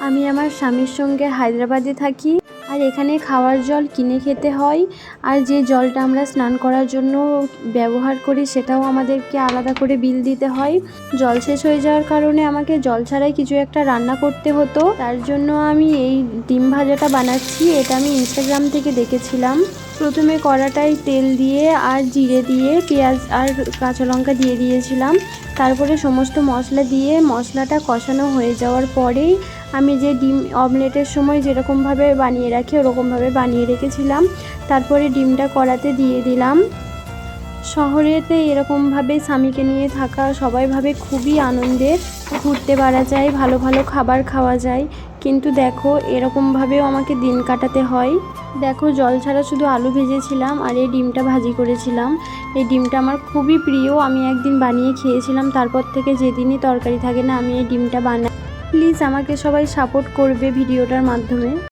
আমি আমার স্বামীর সঙ্গে হায়দ্রাবাদে থাকি, আর এখানে খাওয়ার জল কিনে খেতে হয়। আর যে জলটা আমরা স্নান করার জন্য ব্যবহার করি সেটাও আমাদেরকে আলাদা করে বিল দিতে হয়। জল শেষ হয়ে যাওয়ার কারণে আমাকে জল ছাড়াই কিছু একটা রান্না করতে হতো। তার জন্য আমি এই ডিম ভাজাটা বানাচ্ছি। এটা আমি ইনস্টাগ্রাম থেকে দেখেছিলাম। প্রথমে কড়াটায় তেল দিয়ে আর জিরে দিয়ে পেঁয়াজ আর কাঁচা লঙ্কা দিয়ে দিয়েছিলাম। তারপরে সমস্ত মশলা দিয়ে মশলাটা কষানো হয়ে যাওয়ার পরেই আমি যে ডিম অমলেটের সময় যেরকমভাবে বানিয়ে রাখি ওরকমভাবে বানিয়ে রেখেছিলাম। তারপরে ডিমটা কড়াতে দিয়ে দিলাম। শহরেতে এরকমভাবে স্বামীকে নিয়ে থাকা সবাই ভাবে খুবই আনন্দের, ঘুরতে পারা যায়, ভালো ভালো খাবার খাওয়া যায়। কিন্তু দেখো এরকমভাবেও আমাকে দিন কাটাতে হয়। দেখো জল ছাড়া শুধু আলু ভেজেছিলাম আর এই ডিমটা ভাজি করেছিলাম। এই ডিমটা আমার খুবই প্রিয়, আমি একদিন বানিয়ে খেয়েছিলাম। তারপর থেকে যেদিনই তরকারি থাকে না আমি এই ডিমটা বানাই। প্লিজ আমাকে সবাই সাপোর্ট করবে ভিডিওটার মাধ্যমে।